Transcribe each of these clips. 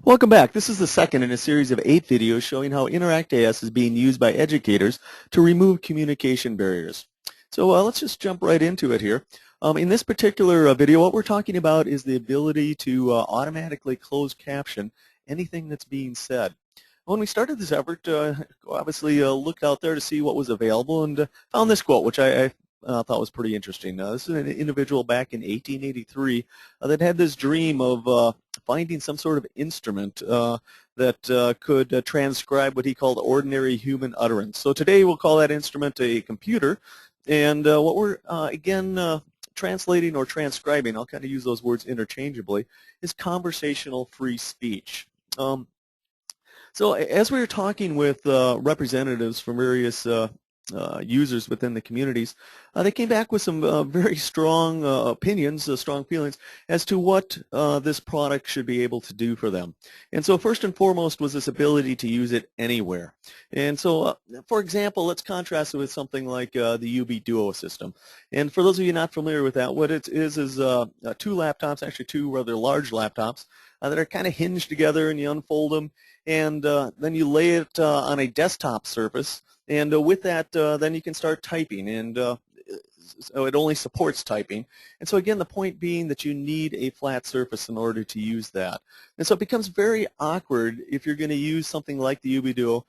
Welcome back. This is the second in a series of 8 videos showing how InteractAS is being used by educators to remove communication barriers. So let's just jump right into it here. In this particular video, what we're talking about is the ability to automatically close caption anything that's being said. When we started this effort, obviously looked out there to see what was available and found this quote, which I thought was pretty interesting. This is an individual back in 1883 that had this dream of finding some sort of instrument that could transcribe what he called ordinary human utterance. So today we'll call that instrument a computer, and what we're again translating or transcribing, I'll kind of use those words interchangeably, is conversational free speech. So as we were talking with representatives from various users within the communities, they came back with some very strong opinions, strong feelings as to what this product should be able to do for them. And so first and foremost was this ability to use it anywhere. And so, for example, let's contrast it with something like the UB Duo system. And for those of you not familiar with that, what it is two laptops, actually two rather large laptops, that are kind of hinged together, and you unfold them, and then you lay it on a desktop surface. And with that, then you can start typing, and so it only supports typing. And so again, the point being that you need a flat surface in order to use that. And so it becomes very awkward if you're going to use something like the Ubiduo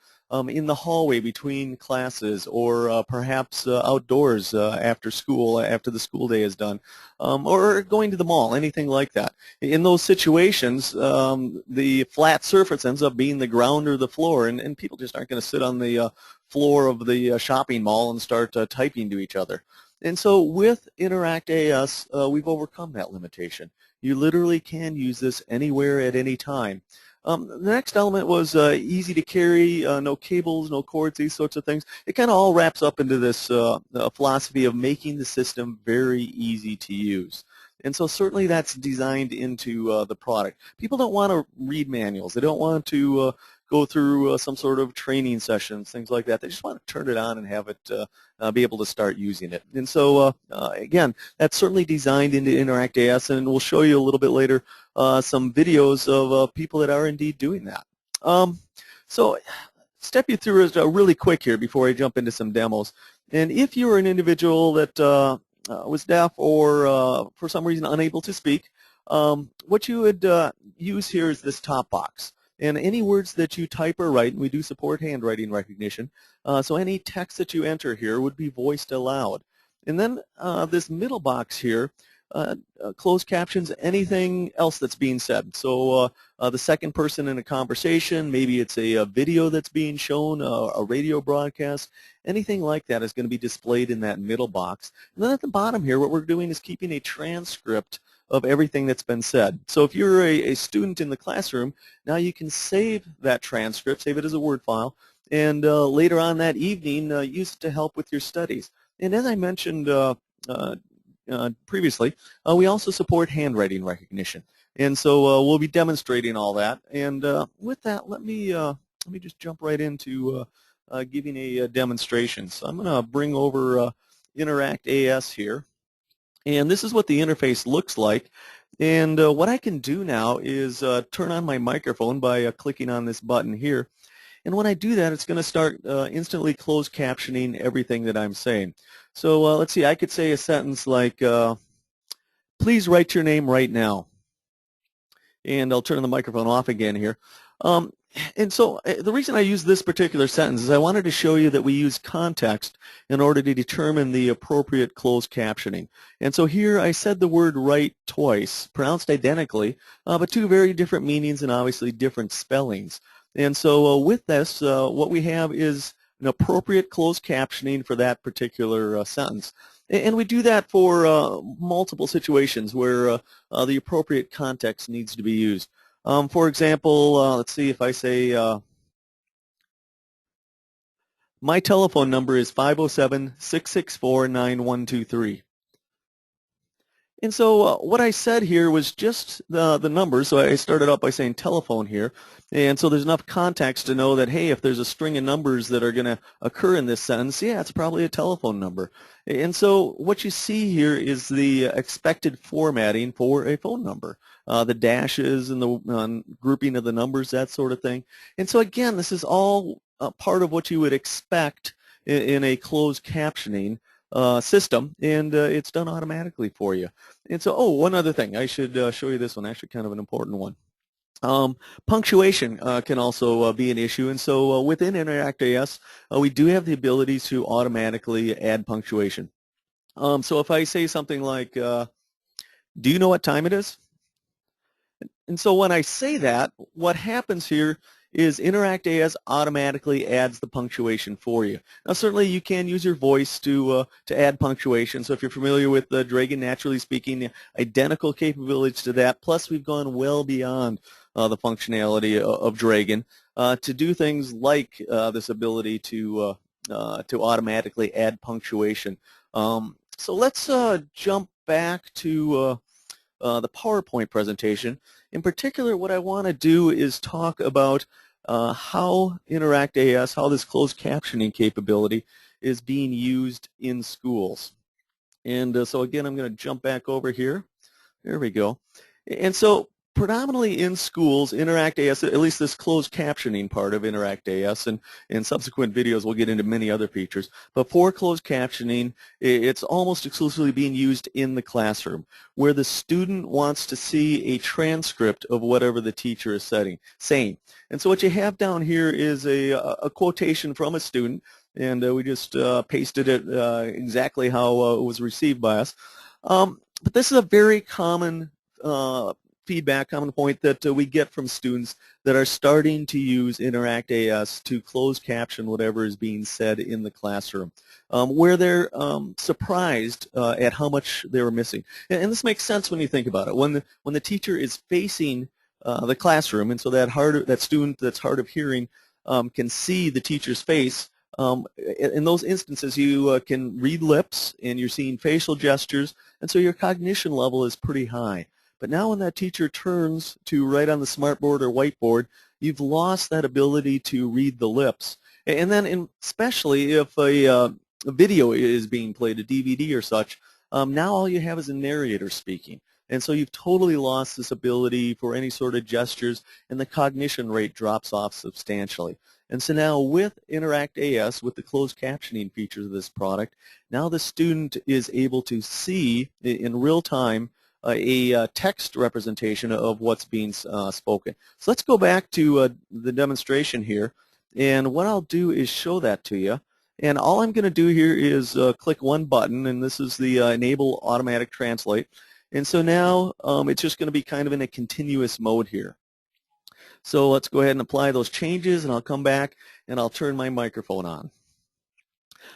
in the hallway between classes, or perhaps outdoors after school, after the school day is done, or going to the mall, anything like that. In those situations, the flat surface ends up being the ground or the floor, and people just aren't going to sit on the floor of the shopping mall and start typing to each other. And so with InteractAS, we've overcome that limitation. You literally can use this anywhere at any time. The next element was easy to carry, no cables, no cords, these sorts of things. It kind of all wraps up into this philosophy of making the system very easy to use. And so certainly that's designed into the product. People don't want to read manuals. They don't want to go through some sort of training sessions, things like that. They just want to turn it on and have it be able to start using it. And so again, that's certainly designed into InteractAS, and we'll show you a little bit later some videos of people that are indeed doing that. So step you through it really quick here before I jump into some demos. And if you're an individual that was deaf or for some reason unable to speak, what you would use here is this top box. And any words that you type or write, and we do support handwriting recognition, so any text that you enter here would be voiced aloud. And then this middle box here closed captions anything else that's being said. So the second person in a conversation, maybe it's a video that's being shown, a radio broadcast, anything like that is going to be displayed in that middle box. And then at the bottom here, what we're doing is keeping a transcript of everything that's been said. So if you're a student in the classroom, now you can save that transcript, save it as a Word file, and later on that evening use it to help with your studies. And as I mentioned previously, we also support handwriting recognition. And so we'll be demonstrating all that. And with that, let me just jump right into giving a demonstration. So I'm going to bring over InteractAS here. And this is what the interface looks like. And what I can do now is turn on my microphone by clicking on this button here. And when I do that, it's going to start instantly closed captioning everything that I'm saying. So let's see, I could say a sentence like, please write your name right now. And I'll turn the microphone off again here. And so the reason I use this particular sentence is I wanted to show you that we use context in order to determine the appropriate closed captioning. And so here I said the word right twice, pronounced identically, but two very different meanings and obviously different spellings. And so with this, what we have is an appropriate closed captioning for that particular sentence. And we do that for multiple situations where the appropriate context needs to be used. For example, let's see if I say, my telephone number is 507-664-9123. And so what I said here was just the numbers. So I started out by saying telephone here. And so there's enough context to know that, hey, if there's a string of numbers that are going to occur in this sentence, yeah, it's probably a telephone number. And so what you see here is the expected formatting for a phone number. the dashes and the grouping of the numbers, that sort of thing. And so again, this is all part of what you would expect in a closed captioning system, and it's done automatically for you. And so, oh, one other thing, I should show you this one, actually kind of an important one. Punctuation can also be an issue, and so within InteractAS, we do have the ability to automatically add punctuation. So if I say something like, do you know what time it is? And so when I say that, what happens here is InteractAS automatically adds the punctuation for you. Now certainly you can use your voice to add punctuation. So if you're familiar with Dragon Naturally Speaking, identical capabilities to that, plus we've gone well beyond the functionality of Dragon to do things like this ability to automatically add punctuation. So let's jump back to the PowerPoint presentation. In particular, what I want to do is talk about how InteractAS, how this closed captioning capability is being used in schools. And so again, I'm going to jump back over here. There we go. And so predominantly in schools, InteractAS, at least this closed captioning part of InteractAS, and in subsequent videos we'll get into many other features, but for closed captioning, it's almost exclusively being used in the classroom, where the student wants to see a transcript of whatever the teacher is saying. And so what you have down here is a quotation from a student, and we just pasted it exactly how it was received by us. But this is a very common feedback, common point that we get from students that are starting to use InteractAS to close caption whatever is being said in the classroom, where they're surprised at how much they were missing. And this makes sense when you think about it. When the teacher is facing the classroom, and so that student that's hard of hearing can see the teacher's face. In those instances, you can read lips, and you're seeing facial gestures, and so your cognition level is pretty high. But now when that teacher turns to write on the smartboard or whiteboard, you've lost that ability to read the lips. And then especially if a video is being played, a DVD or such, now all you have is a narrator speaking. And so you've totally lost this ability for any sort of gestures, and the cognition rate drops off substantially. And so now with InteractAS, with the closed captioning features of this product, now the student is able to see in real time a text representation of what's being spoken. So let's go back to the demonstration here, and what I'll do is show that to you. And all I'm going to do here is click one button, and this is the Enable Automatic Translate. And so now it's just going to be kind of in a continuous mode here. So let's go ahead and apply those changes, and I'll come back and I'll turn my microphone on.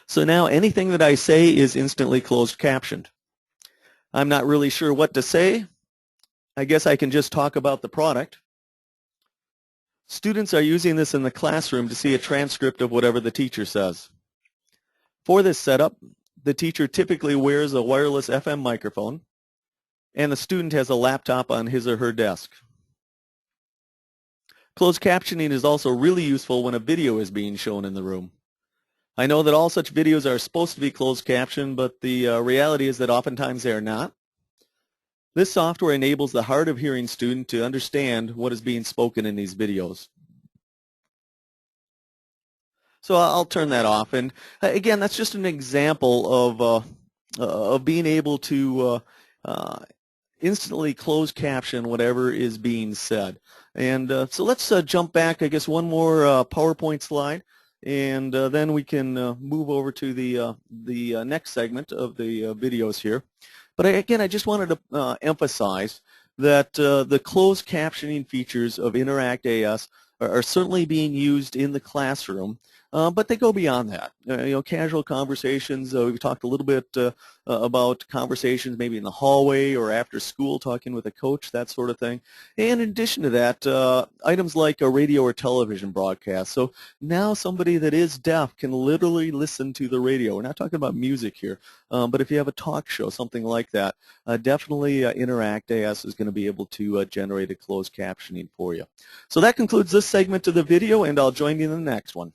So now anything that I say is instantly closed captioned. I'm not really sure what to say. I guess I can just talk about the product. Students are using this in the classroom to see a transcript of whatever the teacher says. For this setup, the teacher typically wears a wireless FM microphone, and the student has a laptop on his or her desk. Closed captioning is also really useful when a video is being shown in the room. I know that all such videos are supposed to be closed captioned, but the reality is that oftentimes they are not. This software enables the hard of hearing student to understand what is being spoken in these videos. So I'll turn that off, and again, that's just an example of being able to instantly close caption whatever is being said. And so let's jump back, I guess, one more PowerPoint slide, and then we can move over to the next segment of the videos here. But again, I just wanted to emphasize that the closed captioning features of InteractAS are certainly being used in the classroom, but they go beyond that. Casual conversations, we've talked a little bit about conversations maybe in the hallway or after school, talking with a coach, that sort of thing. And in addition to that, items like a radio or television broadcast. So now somebody that is deaf can literally listen to the radio. We're not talking about music here, but if you have a talk show, something like that, definitely InteractAS is going to be able to generate a closed captioning for you. So that concludes this segment of the video, and I'll join you in the next one.